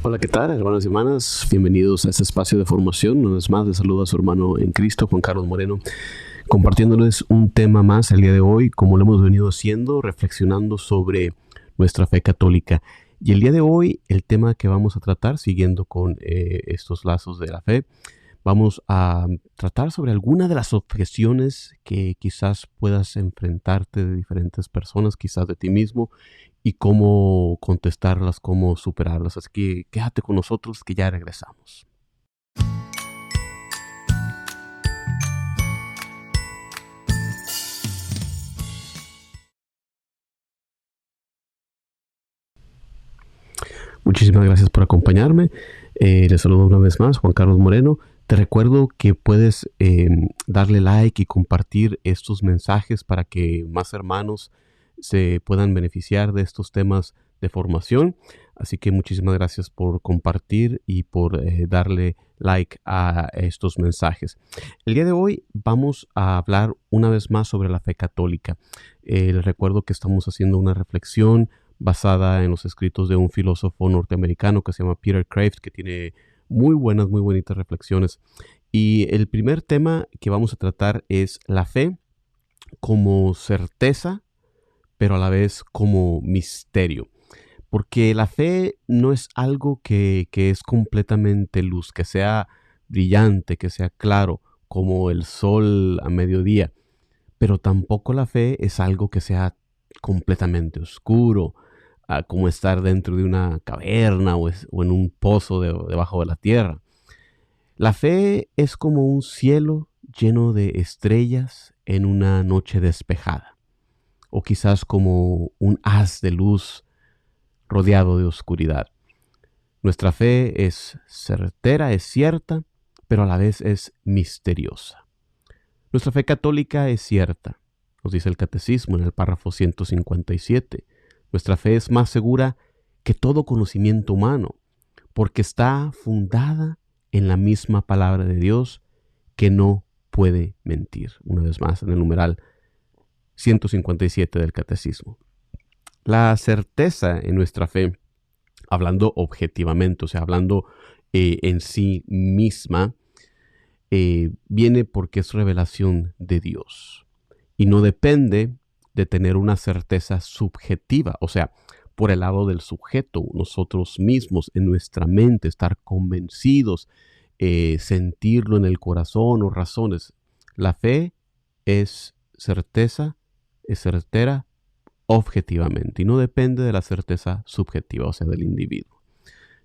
Hola, ¿qué tal, hermanos y hermanas? Bienvenidos a este espacio de formación. Una vez más, les saluda a su hermano en Cristo, Juan Carlos Moreno, compartiéndoles un tema más el día de hoy, como lo hemos venido haciendo, reflexionando sobre nuestra fe católica. Y el día de hoy, el tema que vamos a tratar, siguiendo con estos lazos de la fe, vamos a tratar sobre alguna de las objeciones que quizás puedas enfrentarte de diferentes personas, quizás de ti mismo, y cómo contestarlas, cómo superarlas. Así que quédate con nosotros que ya regresamos. Muchísimas gracias por acompañarme. Les saludo una vez más, Juan Carlos Moreno. Te recuerdo que puedes darle like y compartir estos mensajes para que más hermanos se puedan beneficiar de estos temas de formación. Así que muchísimas gracias por compartir y por darle like a estos mensajes. El día de hoy vamos a hablar una vez más sobre la fe católica. Les recuerdo que estamos haciendo una reflexión basada en los escritos de un filósofo norteamericano que se llama Peter Kreeft, que tiene muy bonitas reflexiones. Y el primer tema que vamos a tratar es la fe como certeza, pero a la vez como misterio. Porque la fe no es algo que es completamente luz, que sea brillante, que sea claro, como el sol a mediodía. Pero tampoco la fe es algo que sea completamente oscuro, como estar dentro de una caverna o en un pozo debajo de la tierra. La fe es como un cielo lleno de estrellas en una noche despejada, o quizás como un haz de luz rodeado de oscuridad. Nuestra fe es certera, es cierta, pero a la vez es misteriosa. Nuestra fe católica es cierta, nos dice el Catecismo en el párrafo 157. Nuestra fe es más segura que todo conocimiento humano, porque está fundada en la misma palabra de Dios que no puede mentir. Una vez más, en el numeral 157 del Catecismo. La certeza en nuestra fe, hablando objetivamente, o sea, hablando en sí misma, viene porque es revelación de Dios y no depende de tener una certeza subjetiva, o sea, por el lado del sujeto, nosotros mismos en nuestra mente, estar convencidos, sentirlo en el corazón o razones. La fe es certeza, es certera objetivamente y no depende de la certeza subjetiva, o sea, del individuo.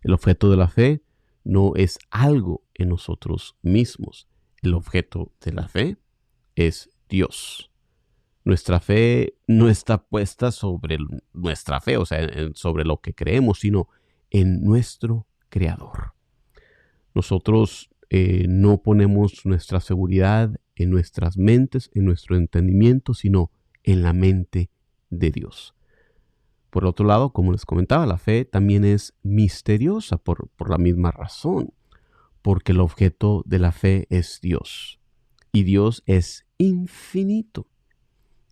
El objeto de la fe no es algo en nosotros mismos. El objeto de la fe es Dios. Nuestra fe no está puesta sobre nuestra fe, o sea, sobre lo que creemos, sino en nuestro Creador. Nosotros no ponemos nuestra seguridad en nuestras mentes, en nuestro entendimiento, sino en la mente de Dios. Por otro lado, como les comentaba, la fe también es misteriosa por la misma razón, porque el objeto de la fe es Dios. Y Dios es infinito.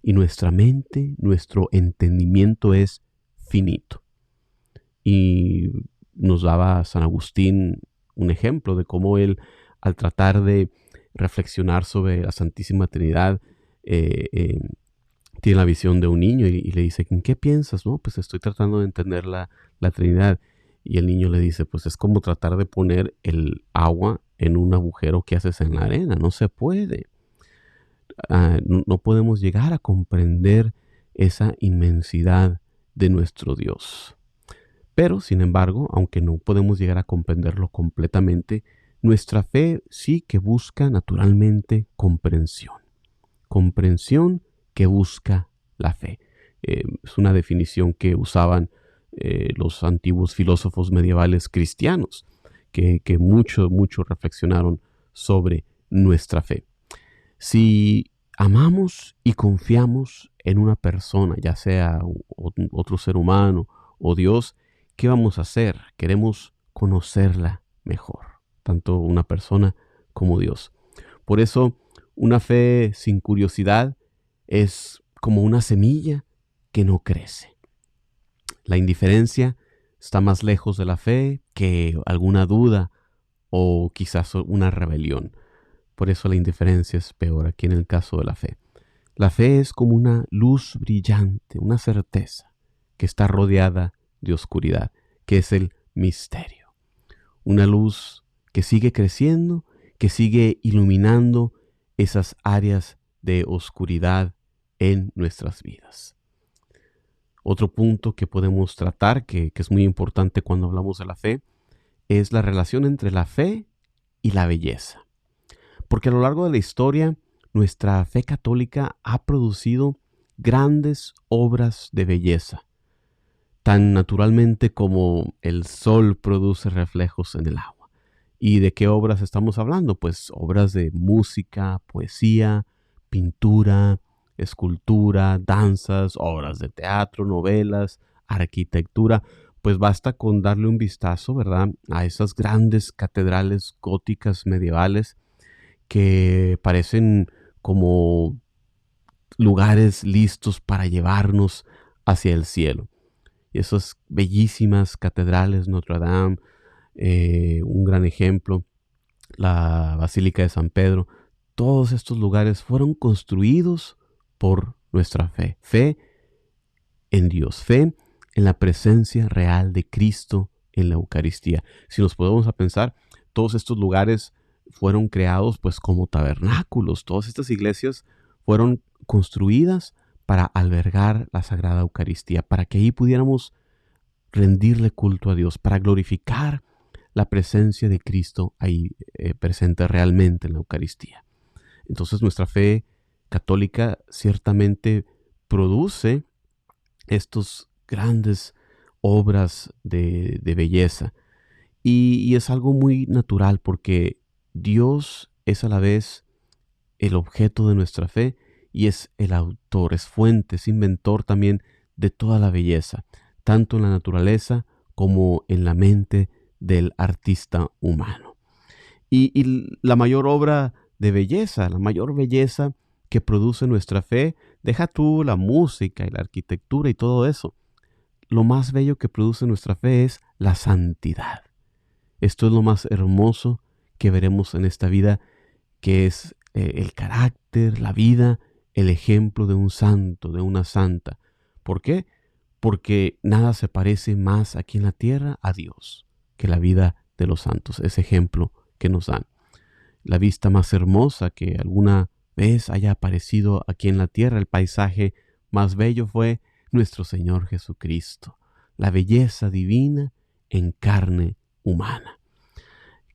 Y nuestra mente, nuestro entendimiento es finito. Y nos daba San Agustín un ejemplo de cómo él, al tratar de reflexionar sobre la Santísima Trinidad, tiene la visión de un niño y le dice, ¿en qué piensas? No, pues estoy tratando de entender la Trinidad. Y el niño le dice, pues es como tratar de poner el agua en un agujero que haces en la arena, no se puede. No podemos llegar a comprender esa inmensidad de nuestro Dios. Pero, sin embargo, aunque no podemos llegar a comprenderlo completamente, nuestra fe sí que busca naturalmente comprensión. Comprensión que busca la fe. Es una definición que usaban los antiguos filósofos medievales cristianos, que mucho reflexionaron sobre nuestra fe. Si amamos y confiamos en una persona, ya sea otro ser humano o Dios, ¿qué vamos a hacer? Queremos conocerla mejor, tanto una persona como Dios. Por eso, una fe sin curiosidad es como una semilla que no crece. La indiferencia está más lejos de la fe que alguna duda o quizás una rebelión. Por eso la indiferencia es peor aquí en el caso de la fe. La fe es como una luz brillante, una certeza que está rodeada de oscuridad, que es el misterio. Una luz que sigue creciendo, que sigue iluminando esas áreas de oscuridad en nuestras vidas. Otro punto que podemos tratar, que es muy importante cuando hablamos de la fe, es la relación entre la fe y la belleza. Porque a lo largo de la historia, nuestra fe católica ha producido grandes obras de belleza, tan naturalmente como el sol produce reflejos en el agua. ¿Y de qué obras estamos hablando? Pues obras de música, poesía, pintura, escultura, danzas, obras de teatro, novelas, arquitectura. Pues basta con darle un vistazo, ¿verdad?, a esas grandes catedrales góticas medievales que parecen como lugares listos para llevarnos hacia el cielo. Y esas bellísimas catedrales, Notre Dame, un gran ejemplo, la Basílica de San Pedro, todos estos lugares fueron construidos por nuestra fe. Fe en Dios, fe en la presencia real de Cristo en la Eucaristía. Si nos podemos a pensar, todos estos lugares fueron creados pues como tabernáculos. Todas estas iglesias fueron construidas para albergar la Sagrada Eucaristía, para que ahí pudiéramos rendirle culto a Dios, para glorificar la presencia de Cristo ahí presente realmente en la Eucaristía. Entonces nuestra fe católica ciertamente produce estos grandes obras de belleza. Y es algo muy natural porque Dios es a la vez el objeto de nuestra fe y es el autor, es fuente, es inventor también de toda la belleza, tanto en la naturaleza como en la mente del artista humano. Y la mayor obra de belleza, la mayor belleza que produce nuestra fe, deja tú la música y la arquitectura y todo eso. Lo más bello que produce nuestra fe es la santidad. Esto es lo más hermoso que veremos en esta vida, que es el carácter, la vida, el ejemplo de un santo, de una santa. ¿Por qué? Porque nada se parece más aquí en la tierra a Dios que la vida de los santos, ese ejemplo que nos dan. La vista más hermosa que alguna vez haya aparecido aquí en la tierra, el paisaje más bello fue nuestro Señor Jesucristo, la belleza divina en carne humana,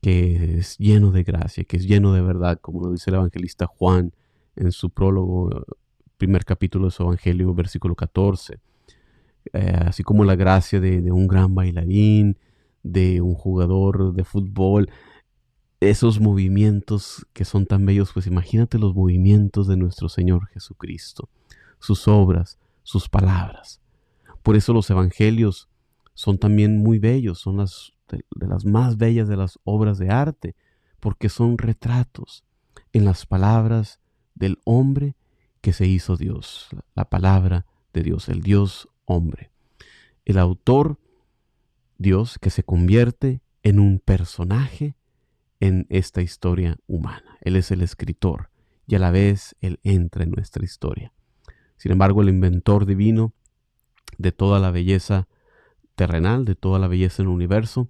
que es lleno de gracia, que es lleno de verdad, como lo dice el evangelista Juan en su prólogo, primer capítulo de su evangelio, versículo 14. Así como la gracia de un gran bailarín, de un jugador de fútbol, esos movimientos que son tan bellos, pues imagínate los movimientos de nuestro Señor Jesucristo, sus obras, sus palabras. Por eso los evangelios son también muy bellos, son de las más bellas de las obras de arte, porque son retratos en las palabras del hombre que se hizo Dios, la palabra de Dios, el Dios hombre. El autor, Dios, que se convierte en un personaje en esta historia humana. Él es el escritor y a la vez Él entra en nuestra historia. Sin embargo, el inventor divino de toda la belleza terrenal, de toda la belleza en el universo,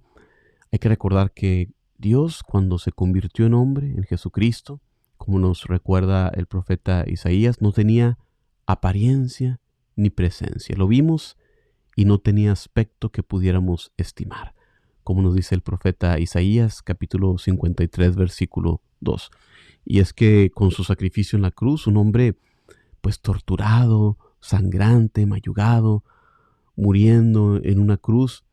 hay que recordar que Dios, cuando se convirtió en hombre, en Jesucristo, como nos recuerda el profeta Isaías, no tenía apariencia ni presencia. Lo vimos y no tenía aspecto que pudiéramos estimar, como nos dice el profeta Isaías, capítulo 53, versículo 2. Y es que con su sacrificio en la cruz, un hombre pues torturado, sangrante, mayugado, muriendo en una cruz,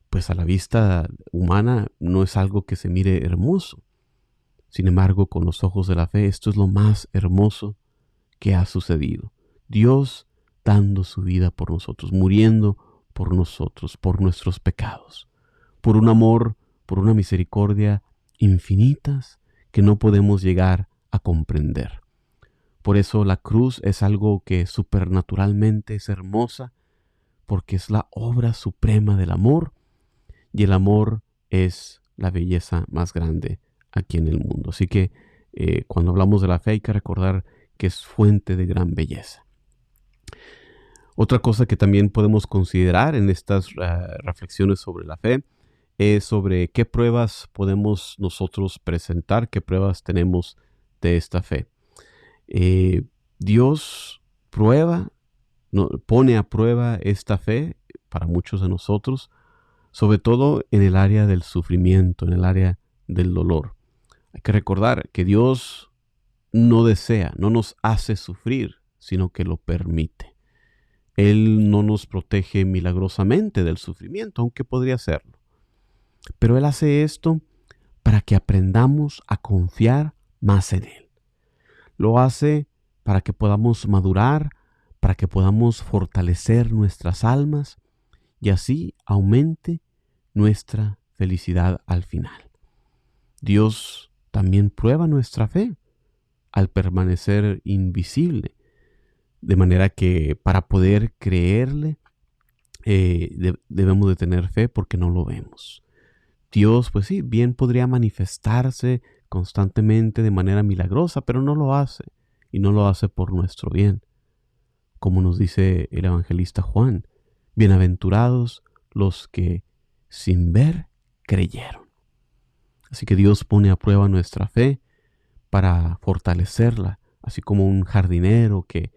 pues a la vista humana no es algo que se mire hermoso. Sin embargo, con los ojos de la fe, esto es lo más hermoso que ha sucedido. Dios dando su vida por nosotros, muriendo por nosotros, por nuestros pecados, por un amor, por una misericordia infinitas que no podemos llegar a comprender. Por eso la cruz es algo que supernaturalmente es hermosa, porque es la obra suprema del amor, y el amor es la belleza más grande aquí en el mundo. Así que cuando hablamos de la fe hay que recordar que es fuente de gran belleza. Otra cosa que también podemos considerar en estas reflexiones sobre la fe es sobre qué pruebas podemos nosotros presentar, qué pruebas tenemos de esta fe. Dios pone a prueba esta fe para muchos de nosotros, sobre todo en el área del sufrimiento, en el área del dolor. Hay que recordar que Dios no desea, no nos hace sufrir, sino que lo permite. Él no nos protege milagrosamente del sufrimiento, aunque podría hacerlo. Pero Él hace esto para que aprendamos a confiar más en Él. Lo hace para que podamos madurar, para que podamos fortalecer nuestras almas y así aumente nuestra felicidad al final. Dios también prueba nuestra fe al permanecer invisible, de manera que para poder creerle debemos de tener fe porque no lo vemos. Dios, pues sí, bien podría manifestarse constantemente de manera milagrosa, pero no lo hace, y no lo hace por nuestro bien. Como nos dice el evangelista Juan, bienaventurados los que sin ver creyeron. Así que Dios pone a prueba nuestra fe para fortalecerla, así como un jardinero que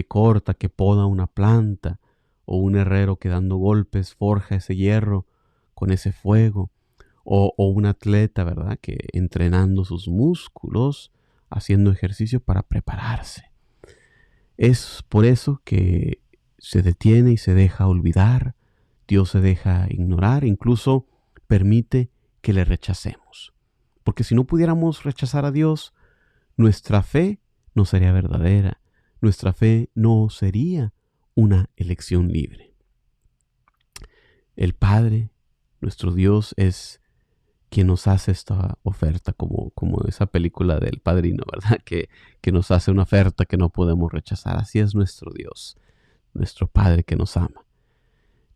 corta, que poda una planta, o un herrero que dando golpes forja ese hierro con ese fuego, o un atleta, ¿verdad?, que entrenando sus músculos, haciendo ejercicio para prepararse. Es por eso que se detiene y se deja olvidar, Dios se deja ignorar, incluso permite que le rechacemos. Porque si no pudiéramos rechazar a Dios, nuestra fe no sería verdadera, nuestra fe no sería una elección libre. El Padre, nuestro Dios, es quien nos hace esta oferta, como esa película del Padrino, ¿verdad? Que nos hace una oferta que no podemos rechazar. Así es nuestro Dios, nuestro Padre que nos ama.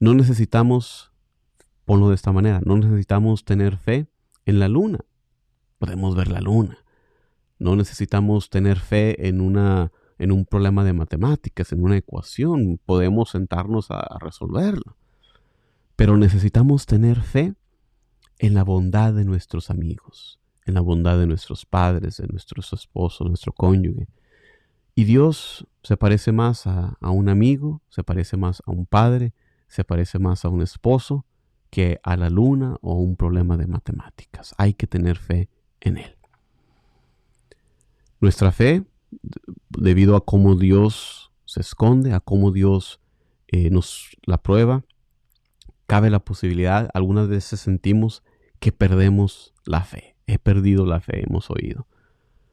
No necesitamos, ponlo de esta manera, no necesitamos tener fe en la luna. Podemos ver la luna. No necesitamos tener fe en un problema de matemáticas, en una ecuación. Podemos sentarnos a resolverlo. Pero necesitamos tener fe en la bondad de nuestros amigos, en la bondad de nuestros padres, de nuestros esposos, nuestro cónyuge. Y Dios se parece más a un amigo, se parece más a un padre, se parece más a un esposo que a la luna o un problema de matemáticas. Hay que tener fe en Él. Nuestra fe, debido a cómo Dios se esconde, a cómo Dios nos la prueba, cabe la posibilidad, algunas veces sentimos que perdemos la fe. He perdido la fe, hemos oído.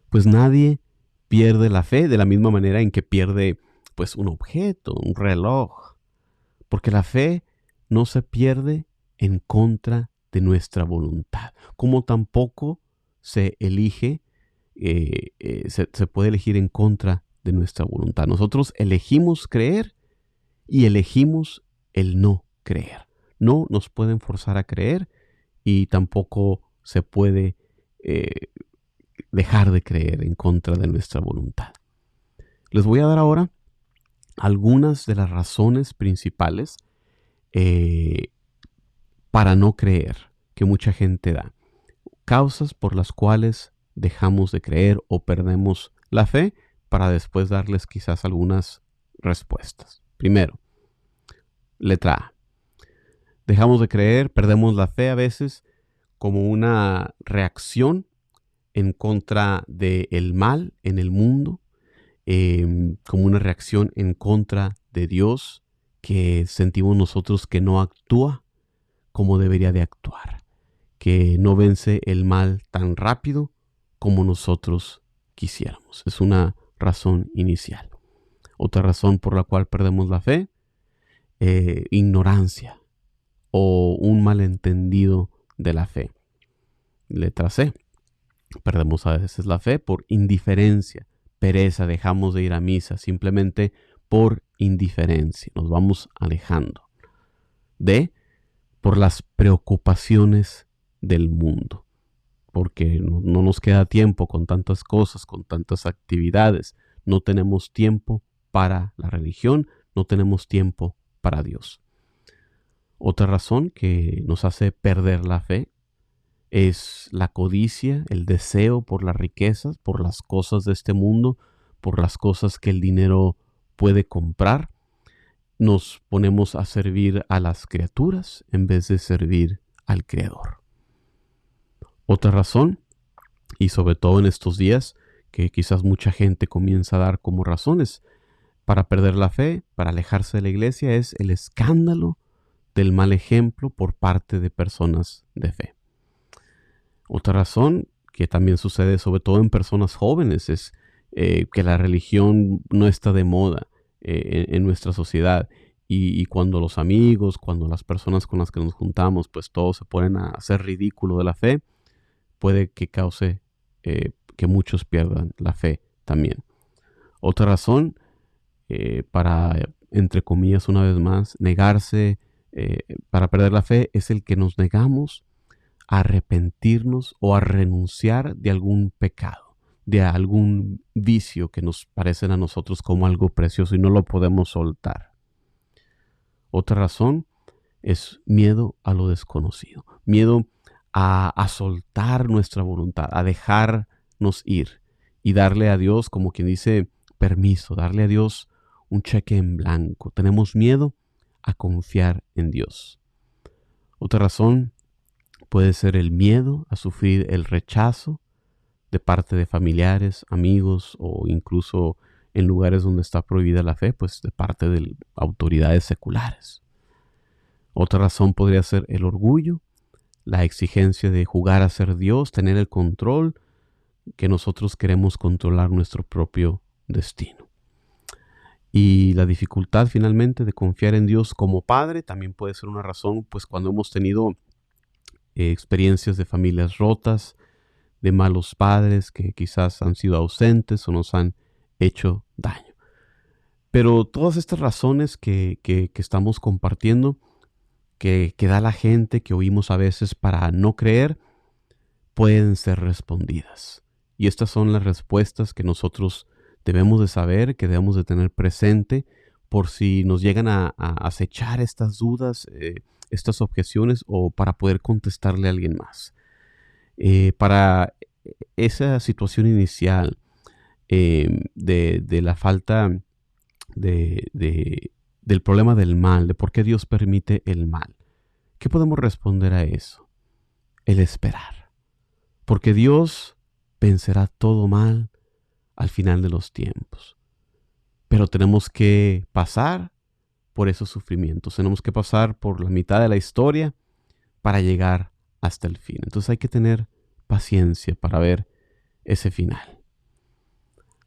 Pues nadie pierde la fe de la misma manera en que pierde pues un objeto, un reloj. Porque la fe no se pierde en contra de nuestra voluntad. Como tampoco se elige, se puede elegir en contra de nuestra voluntad. Nosotros elegimos creer y elegimos el no creer. No nos pueden forzar a creer y tampoco se puede dejar de creer en contra de nuestra voluntad. Les voy a dar ahora algunas de las razones principales para no creer que mucha gente da. Causas por las cuales dejamos de creer o perdemos la fe, para después darles quizás algunas respuestas. Primero, letra A. Dejamos de creer, perdemos la fe a veces como una reacción en contra del mal en el mundo, como una reacción en contra de Dios, que sentimos nosotros que no actúa como debería de actuar, que no vence el mal tan rápido como nosotros quisiéramos. Es una razón inicial. Otra razón por la cual perdemos la fe, ignorancia o un malentendido de la fe. Letra C. Perdemos a veces la fe por indiferencia, pereza, dejamos de ir a misa simplemente por indiferencia, nos vamos alejando. D, por las preocupaciones del mundo, porque no nos queda tiempo con tantas cosas, con tantas actividades. No tenemos tiempo para la religión, no tenemos tiempo para Dios. Otra razón que nos hace perder la fe es la codicia, el deseo por las riquezas, por las cosas de este mundo, por las cosas que el dinero puede comprar. Nos ponemos a servir a las criaturas en vez de servir al Creador. Otra razón, y sobre todo en estos días, que quizás mucha gente comienza a dar como razones para perder la fe, para alejarse de la iglesia, es el escándalo del mal ejemplo por parte de personas de fe. Otra razón que también sucede sobre todo en personas jóvenes es que la religión no está de moda en nuestra sociedad, y cuando los amigos, cuando las personas con las que nos juntamos, pues todos se ponen a hacer ridículo de la fe, puede que cause que muchos pierdan la fe también. Otra razón para, entre comillas, una vez más, negarse para perder la fe es el que nos negamos a arrepentirnos o a renunciar de algún pecado, de algún vicio que nos parecen a nosotros como algo precioso y no lo podemos soltar. Otra razón es miedo a lo desconocido, miedo a soltar nuestra voluntad, a dejarnos ir y darle a Dios, como quien dice, permiso, darle a Dios un cheque en blanco. Tenemos miedo a confiar en Dios. Otra razón puede ser el miedo a sufrir el rechazo de parte de familiares, amigos o incluso en lugares donde está prohibida la fe, pues de parte de autoridades seculares. Otra razón podría ser el orgullo, la exigencia de jugar a ser Dios, tener el control, que nosotros queremos controlar nuestro propio destino. Y la dificultad finalmente de confiar en Dios como Padre también puede ser una razón, pues cuando hemos tenido experiencias de familias rotas, de malos padres que quizás han sido ausentes o nos han hecho daño. Pero todas estas razones que estamos compartiendo, que da la gente, que oímos a veces para no creer, pueden ser respondidas. Y estas son las respuestas que nosotros debemos de saber, que debemos de tener presente, por si nos llegan a acechar estas dudas, estas objeciones, o para poder contestarle a alguien más. Para esa situación inicial de la falta del problema del mal, de por qué Dios permite el mal, ¿qué podemos responder a eso? El esperar. Porque Dios vencerá todo mal al final de los tiempos. Pero tenemos que pasar por esos sufrimientos. Tenemos que pasar por la mitad de la historia para llegar hasta el fin. Entonces hay que tener paciencia para ver ese final.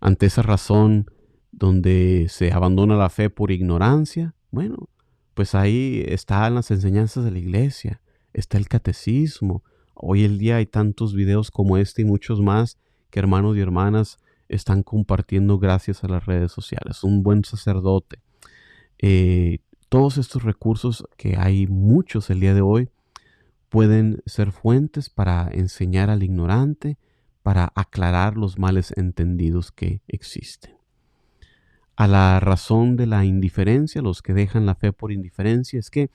Ante esa razón donde se abandona la fe por ignorancia, bueno, pues ahí están las enseñanzas de la iglesia, está el catecismo. Hoy el día hay tantos videos como este y muchos más que hermanos y hermanas están compartiendo gracias a las redes sociales. Un buen sacerdote. Todos estos recursos, que hay muchos el día de hoy, pueden ser fuentes para enseñar al ignorante, para aclarar los males entendidos que existen. A la razón de la indiferencia, los que dejan la fe por indiferencia, es que,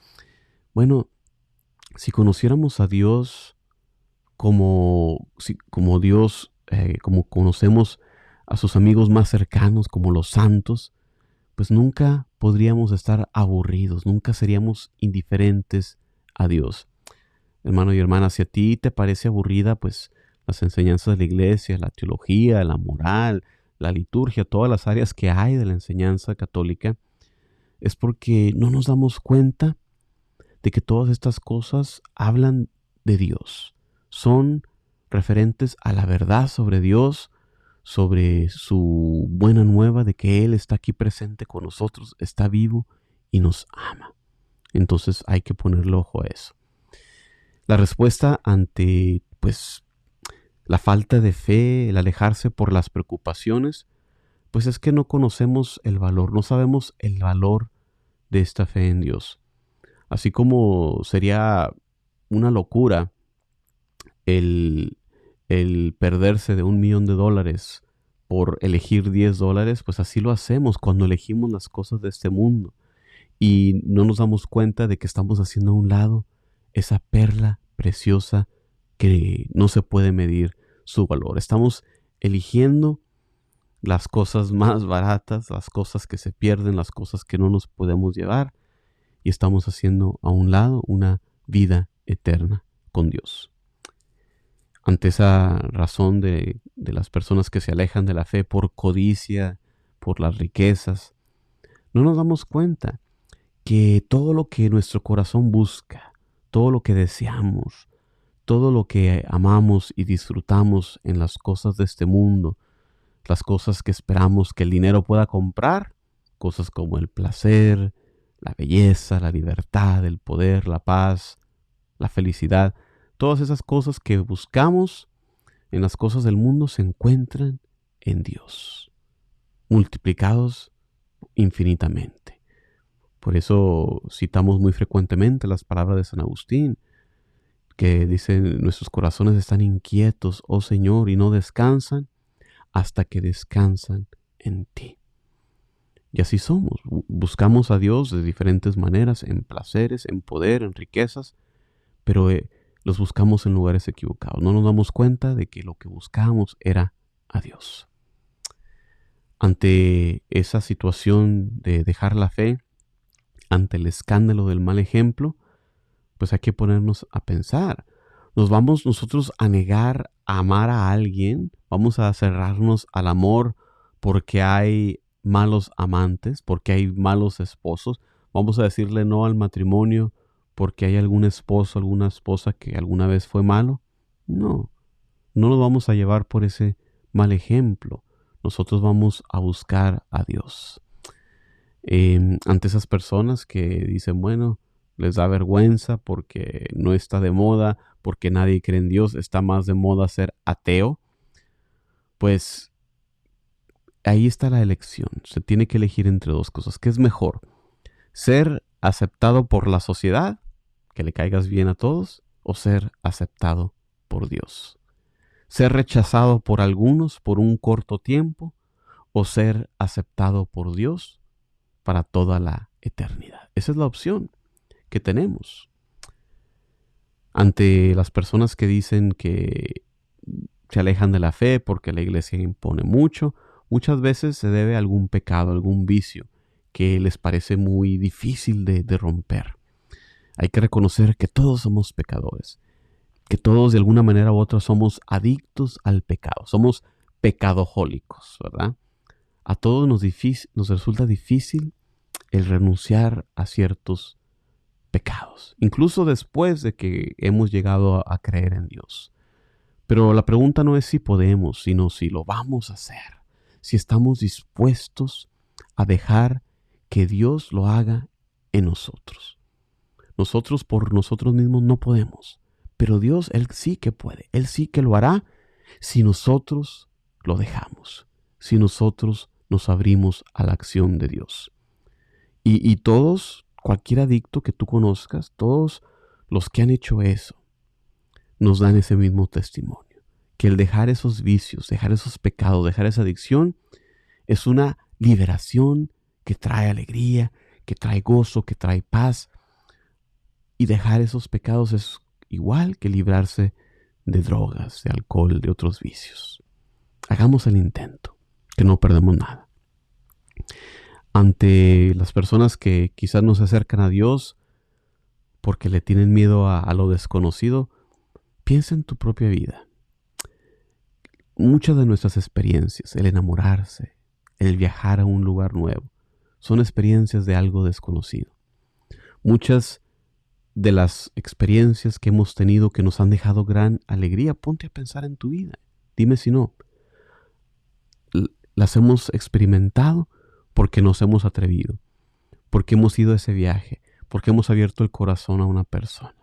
bueno, si conociéramos a Dios como Dios, como conocemos a sus amigos más cercanos, como los santos, pues nunca podríamos estar aburridos, nunca seríamos indiferentes a Dios. Hermano y hermana, si a ti te parece aburrida, pues las enseñanzas de la iglesia, la teología, la moral, la liturgia, todas las áreas que hay de la enseñanza católica, es porque no nos damos cuenta de que todas estas cosas hablan de Dios, son referentes a la verdad sobre Dios, sobre su buena nueva de que Él está aquí presente con nosotros, está vivo y nos ama. Entonces hay que ponerle ojo a eso. La respuesta ante, pues, la falta de fe, el alejarse por las preocupaciones, pues es que no conocemos el valor, no sabemos el valor de esta fe en Dios. Así como sería una locura el, el perderse de $1,000,000 por elegir $10, pues así lo hacemos cuando elegimos las cosas de este mundo y no nos damos cuenta de que estamos haciendo a un lado esa perla preciosa que no se puede medir su valor. Estamos eligiendo las cosas más baratas, las cosas que se pierden, las cosas que no nos podemos llevar, y estamos haciendo a un lado una vida eterna con Dios. Ante esa razón de las personas que se alejan de la fe por codicia, por las riquezas, no nos damos cuenta que todo lo que nuestro corazón busca, todo lo que deseamos, todo lo que amamos y disfrutamos en las cosas de este mundo, las cosas que esperamos que el dinero pueda comprar, cosas como el placer, la belleza, la libertad, el poder, la paz, la felicidad, todas esas cosas que buscamos en las cosas del mundo se encuentran en Dios, multiplicados infinitamente. Por eso citamos muy frecuentemente las palabras de San Agustín, que dicen: nuestros corazones están inquietos, oh Señor, y no descansan hasta que descansan en ti. Y así somos. Buscamos a Dios de diferentes maneras, en placeres, en poder, en riquezas, pero los buscamos en lugares equivocados. No nos damos cuenta de que lo que buscábamos era a Dios. Ante esa situación de dejar la fe, ante el escándalo del mal ejemplo, pues hay que ponernos a pensar. ¿Nos vamos nosotros a negar a amar a alguien? ¿Vamos a cerrarnos al amor porque hay malos amantes, porque hay malos esposos? ¿Vamos a decirle no al matrimonio porque hay algún esposo, alguna esposa que alguna vez fue malo? No, no nos vamos a llevar por ese mal ejemplo. Nosotros vamos a buscar a Dios. Ante esas personas que dicen, bueno, les da vergüenza porque no está de moda, porque nadie cree en Dios, está más de moda ser ateo, pues ahí está la elección. Se tiene que elegir entre dos cosas. ¿Qué es mejor? ¿Ser aceptado por la sociedad, que le caigas bien a todos, o ser aceptado por Dios? ¿Ser rechazado por algunos por un corto tiempo, o ser aceptado por Dios para toda la eternidad? Esa es la opción que tenemos. Ante las personas que dicen que se alejan de la fe porque la iglesia impone mucho, muchas veces se debe a algún pecado, algún vicio que les parece muy difícil de romper. Hay que reconocer que todos somos pecadores, que todos de alguna manera u otra somos adictos al pecado, somos pecadojólicos, ¿verdad? A todos nos resulta difícil el renunciar a ciertos pecados, incluso después de que hemos llegado a creer en Dios. Pero la pregunta no es si podemos, sino si lo vamos a hacer, si estamos dispuestos a dejar que Dios lo haga en nosotros. Nosotros por nosotros mismos no podemos, pero Dios, Él sí que puede, Él sí que lo hará si nosotros lo dejamos, si nosotros nos abrimos a la acción de Dios. Y todos, cualquier adicto que tú conozcas, todos los que han hecho eso, nos dan ese mismo testimonio, que el dejar esos vicios, dejar esos pecados, dejar esa adicción, es una liberación que trae alegría, que trae gozo, que trae paz. Y dejar esos pecados es igual que librarse de drogas, de alcohol, de otros vicios. Hagamos el intento, que no perdemos nada. Ante las personas que quizás no se acercan a Dios porque le tienen miedo a lo desconocido, piensa en tu propia vida. Muchas de nuestras experiencias, el enamorarse, el viajar a un lugar nuevo, son experiencias de algo desconocido. Muchas de las experiencias que hemos tenido que nos han dejado gran alegría, ponte a pensar en tu vida. Dime si no. Las hemos experimentado porque nos hemos atrevido, porque hemos ido a ese viaje, porque hemos abierto el corazón a una persona.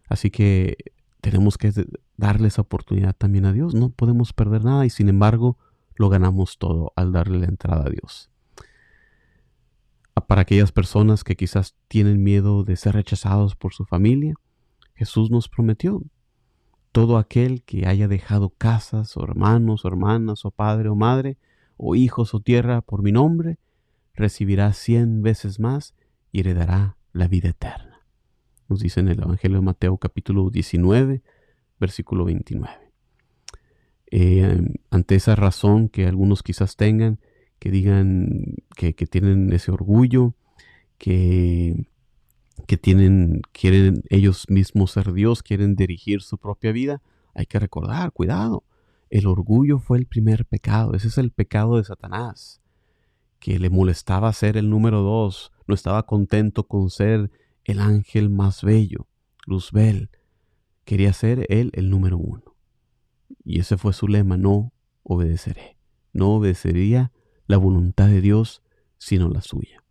Así que tenemos que darle esa oportunidad también a Dios. No podemos perder nada y sin embargo lo ganamos todo al darle la entrada a Dios. Para aquellas personas que quizás tienen miedo de ser rechazados por su familia, Jesús nos prometió: todo aquel que haya dejado casas, o hermanos, o hermanas, o padre o madre, o hijos o tierra por mi nombre, recibirá 100 veces más y heredará la vida eterna. Nos dice en el Evangelio de Mateo capítulo 19, versículo 29. Ante esa razón que algunos quizás tengan, que digan que tienen ese orgullo, que quieren ellos mismos ser Dios, quieren dirigir su propia vida, hay que recordar, cuidado, el orgullo fue el primer pecado. Ese es el pecado de Satanás, que le molestaba ser el número 2, no estaba contento con ser el ángel más bello, Luzbel, quería ser él el número 1. Y ese fue su lema: no obedeceré. No obedecería la voluntad de Dios, sino la suya.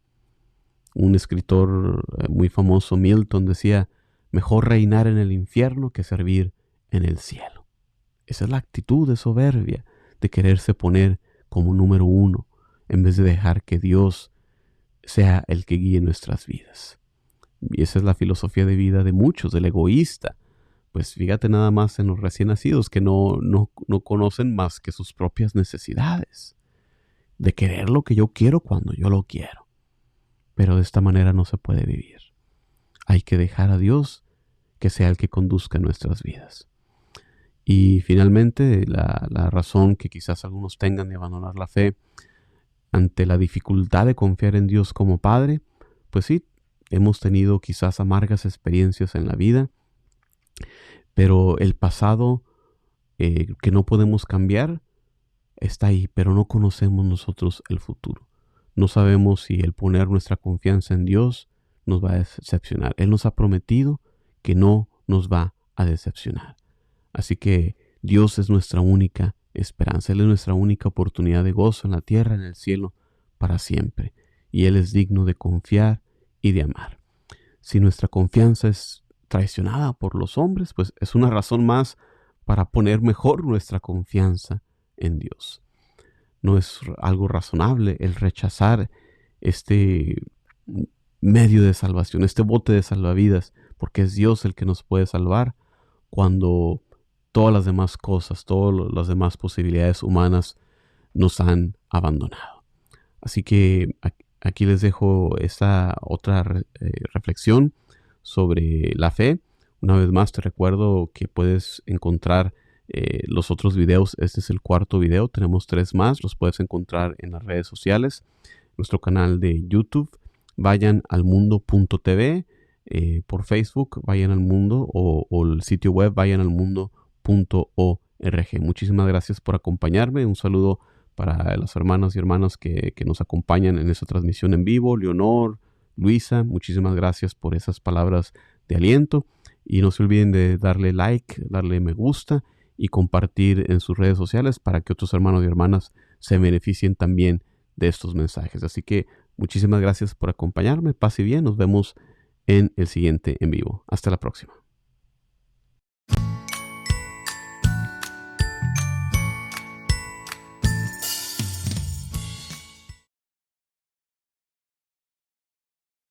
Un escritor muy famoso, Milton, decía: mejor reinar en el infierno que servir en el cielo. Esa es la actitud de soberbia, de quererse poner como número 1, en vez de dejar que Dios sea el que guíe nuestras vidas. Y esa es la filosofía de vida de muchos, del egoísta. Pues fíjate nada más en los recién nacidos, que no conocen más que sus propias necesidades, de querer lo que yo quiero cuando yo lo quiero. Pero de esta manera no se puede vivir. Hay que dejar a Dios que sea el que conduzca nuestras vidas. Y finalmente, la razón que quizás algunos tengan de abandonar la fe ante la dificultad de confiar en Dios como Padre, pues sí, hemos tenido quizás amargas experiencias en la vida, pero el pasado que no podemos cambiar está ahí, pero no conocemos nosotros el futuro. No sabemos si el poner nuestra confianza en Dios nos va a decepcionar. Él nos ha prometido que no nos va a decepcionar. Así que Dios es nuestra única esperanza. Él es nuestra única oportunidad de gozo en la tierra, en el cielo, para siempre. Y Él es digno de confiar y de amar. Si nuestra confianza es traicionada por los hombres, pues es una razón más para poner mejor nuestra confianza en Dios. No es algo razonable el rechazar este medio de salvación, este bote de salvavidas, porque es Dios el que nos puede salvar cuando todas las demás cosas, todas las demás posibilidades humanas nos han abandonado. Así que aquí les dejo esta otra reflexión sobre la fe. Una vez más te recuerdo que puedes encontrar los otros videos. Este es el 4º video, tenemos 3 más, los puedes encontrar en las redes sociales, nuestro canal de YouTube, vayan al mundo.tv, por Facebook, vayan al mundo, o el sitio web, vayan al mundo.org. Muchísimas gracias por acompañarme. Un saludo para las hermanas y hermanos que nos acompañan en esta transmisión en vivo. Leonor, Luisa, muchísimas gracias por esas palabras de aliento. Y no se olviden de darle like, darle me gusta y compartir en sus redes sociales para que otros hermanos y hermanas se beneficien también de estos mensajes. Así que muchísimas gracias por acompañarme. Pase bien. Nos vemos en el siguiente en vivo. Hasta la próxima.